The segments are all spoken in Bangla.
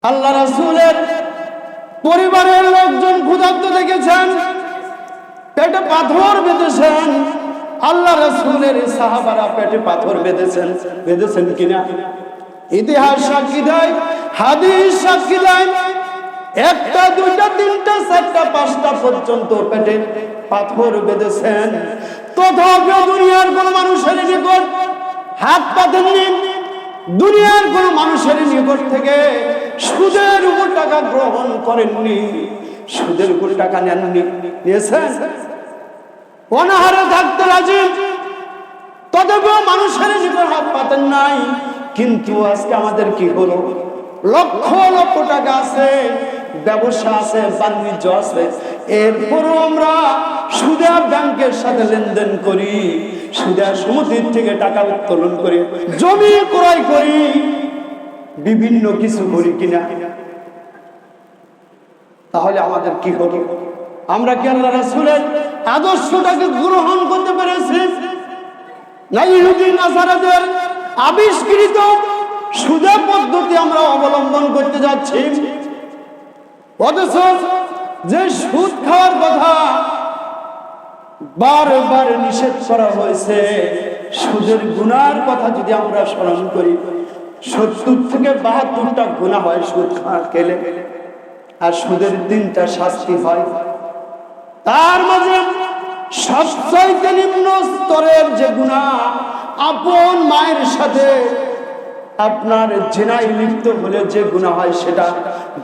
আল্লাহ রাসূলের পরিবারের লোকজন ক্ষুধার্ত দেখেছেন, পেটে পাথর বেঁধেছেন। আল্লাহ রাসূলের সাহাবারা পেটে পাথর বেঁধেছেন কিনা ইতিহাস সাক্ষী দেয়, হাদিস সাক্ষী দেয়। একটা, দুইটা, তিনটা, চারটা, পাঁচটা পর্যন্ত পেটে পাথর বেঁধেছেন। তথাপি দুনিয়ার কোন মানুষের নিকট হাত পাতেননি। দুনিয়ার কোন মানুষের নিকট থেকে সুদের উপর টাকা গ্রহণ করেননি, সুদের উপর টাকা নেননি। নিয়েছেন, অনাহারে থাকতে রাজি, তথাপিও মানুষের নিকট হাত পাতেন নাই। কিন্তু আজকে আমাদের কি হলো? লক্ষ লক্ষ টাকা আছে, ব্যবসা আছে, বাণিজ্য আছে, এরপরও আমরা সুদা ব্যাংকের সাথে লেনদেন করি, সুদা সমুদ্রের থেকে টাকা উত্তোলন করি, জমি ক্রয় করি, বিভিন্ন কিছু করি কিনা। তাহলে আমাদের কি হলো? আমরা কি আল্লাহ রাসূলের আদর্শটাকে গ্রহণ করতে পেরেছি? না ইহুদি নাসারাদের আবিষ্কৃত সুদা পদ্ধতি আমরা অবলম্বন করতে যাচ্ছি? অথচ যে সুদ খাওয়ার কথা বারবার নিষেধ করা হয়েছে, সুদের গুনার কথা যদি আমরা স্মরণ করি, ৭০ থেকে ৭২টা গুনাহ হয় সুদ খেলে, আর সুদের 3টা শাস্তি হয়। তার মাঝে সবচাইতে নিম্ন স্তরের যে গুনাহ, আপন মায়ের সাথে আপনার জিনায় লিপ্ত হলে যে গুনাহ হয়, সেটা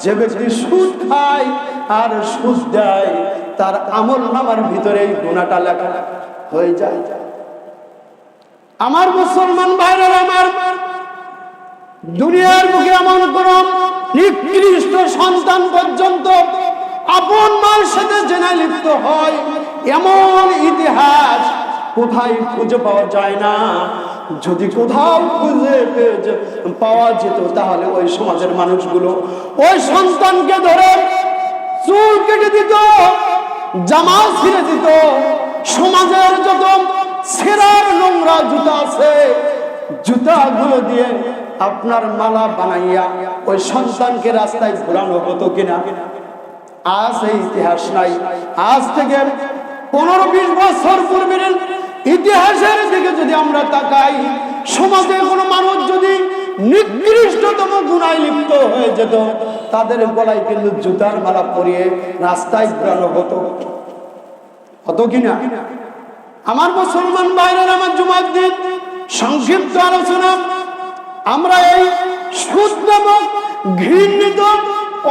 যে ব্যক্তি সুদ খায় আর সুদ দেয়, তার আমলনামার ভিতরে এই গুনাহটা লেখা হয়ে যায়। আমার মুসলমান ভাইরা আমার, দুনিয়ার বুকে এমন কোন নিকৃষ্ট সন্তান পর্যন্ত আপন মায়ের সাথে জিনায় লিপ্ত হয়, এমন ইতিহাস কোথায় খুঁজে পাওয়া যায় না। যদি কোথাও খুঁজে পাওয়া যেত, তাহলে ওই সমাজের মানুষগুলো ওই সন্তানকে ধরে চুল কেটে দিত, জামা ছিঁড়ে দিত, সমাজের যত ছেঁড়ার নোংরা জুতা আছে, জুতাগুলো দিয়ে আপনার মালা বানাইয়া ওই সন্তানকে রাস্তায় ঘোরানো হতো কিনা। আজ এই ইতিহাস নাই। আজ থেকে 15-20 বছর পূর্বের ইতিহাসের দিকে যদি আমরা তাকাই, সমাজে কোনো মানুষ যদি নিকৃষ্টতম গুনায় লিপ্ত হয়ে যেত, তাদের গলায় কিন্তু জুতার মালা পরিয়ে রাস্তায় ঘোরানো হতো কিনা। আমার মুসলমান ভাইরা আমার, জুমার দিন সংক্ষিপ্ত আলোচনা, আমরা এই সুদ নামক ঘৃণিত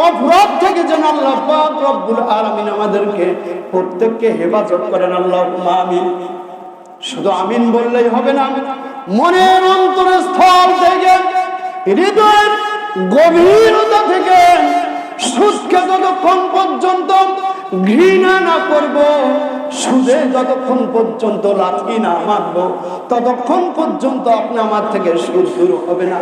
অপরাধ থেকে যেন আল্লাহ পাক রব্বুল আলামিন আমাদেরকে প্রত্যেককে হেফাজত করেন। আল্লাহুম্মা আমিন। শুধু আমিন বললেই হবে না, মনের অন্তরস্থল থেকে, হৃদয়ের গভীরতা থেকে সুদকে যতক্ষণ পর্যন্ত ঘৃণা না করব, সুদে যতক্ষণ পর্যন্ত লাথি না মারব, ততক্ষণ পর্যন্ত আপনি আমার থেকে সুদ দূর হবে না।